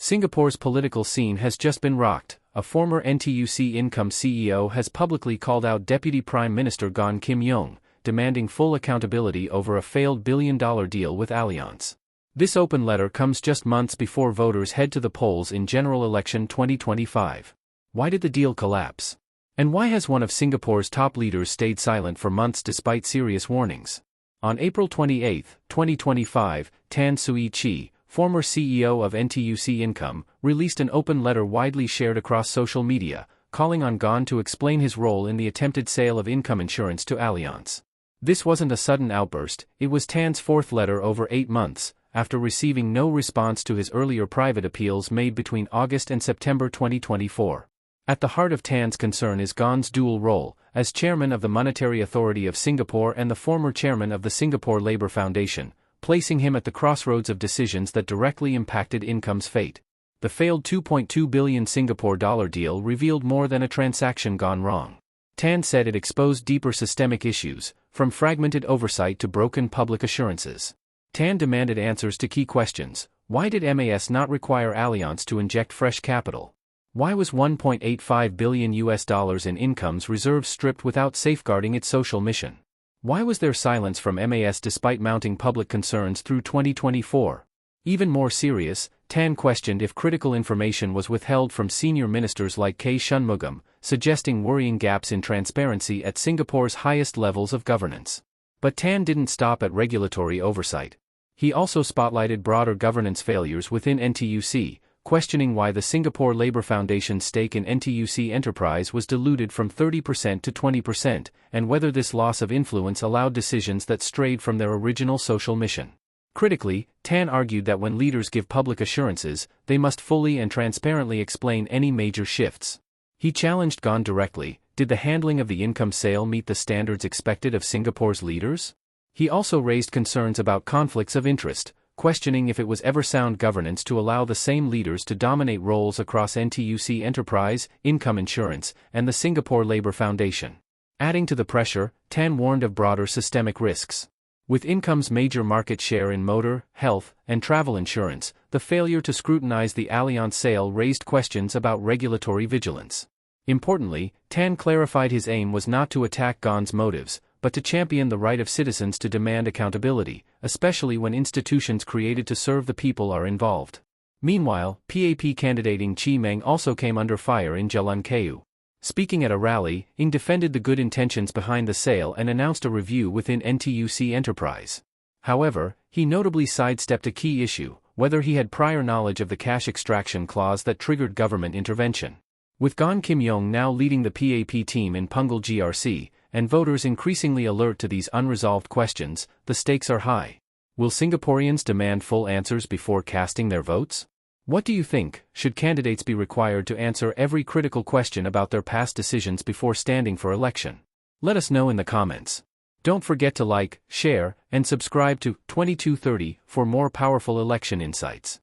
Singapore's political scene has just been rocked. A former NTUC Income CEO has publicly called out Deputy Prime Minister Gan Kim Yong, demanding full accountability over a failed billion-dollar deal with Allianz. This open letter comes just months before voters head to the polls in general election 2025. Why did the deal collapse? And why has one of Singapore's top leaders stayed silent for months despite serious warnings? On April 28, 2025, Tan Suee Chieh, former CEO of NTUC Income, released an open letter widely shared across social media, calling on Gan to explain his role in the attempted sale of income insurance to Allianz. This wasn't a sudden outburst, it was Tan's fourth letter over 8 months, after receiving no response to his earlier private appeals made between August and September 2024. At the heart of Tan's concern is Gan's dual role, as chairman of the Monetary Authority of Singapore and the former chairman of the Singapore Labour Foundation, placing him at the crossroads of decisions that directly impacted Income's fate. The failed 2.2 billion Singapore dollar deal revealed more than a transaction gone wrong. Tan said it exposed deeper systemic issues, from fragmented oversight to broken public assurances. Tan demanded answers to key questions. Why did MAS not require Allianz to inject fresh capital? Why was $1.85 billion in Income's reserves stripped without safeguarding its social mission? Why was there silence from MAS despite mounting public concerns through 2024? Even more serious, Tan questioned if critical information was withheld from senior ministers like K. Shanmugam, suggesting worrying gaps in transparency at Singapore's highest levels of governance. But Tan didn't stop at regulatory oversight. He also spotlighted broader governance failures within NTUC, questioning why the Singapore Labour Foundation's stake in NTUC Enterprise was diluted from 30% to 20%, and whether this loss of influence allowed decisions that strayed from their original social mission. Critically, Tan argued that when leaders give public assurances, they must fully and transparently explain any major shifts. He challenged Gan directly. Did the handling of the income sale meet the standards expected of Singapore's leaders? He also raised concerns about conflicts of interest, questioning if it was ever sound governance to allow the same leaders to dominate roles across NTUC Enterprise, Income Insurance, and the Singapore Labour Foundation. Adding to the pressure, Tan warned of broader systemic risks. With Income's major market share in motor, health, and travel insurance, the failure to scrutinize the Allianz sale raised questions about regulatory vigilance. Importantly, Tan clarified his aim was not to attack Gan's motives, but to champion the right of citizens to demand accountability, especially when institutions created to serve the people are involved. Meanwhile, PAP candidate Ng Chee Meng also came under fire in Jalan Kayu. Speaking at a rally, Ng defended the good intentions behind the sale and announced a review within NTUC Enterprise. However, he notably sidestepped a key issue, whether he had prior knowledge of the cash extraction clause that triggered government intervention. With Gan Kim Yong now leading the PAP team in Punggol GRC, and voters increasingly alert to these unresolved questions, the stakes are high. Will Singaporeans demand full answers before casting their votes? What do you think? Should candidates be required to answer every critical question about their past decisions before standing for election? Let us know in the comments. Don't forget to like, share, and subscribe to 2230 for more powerful election insights.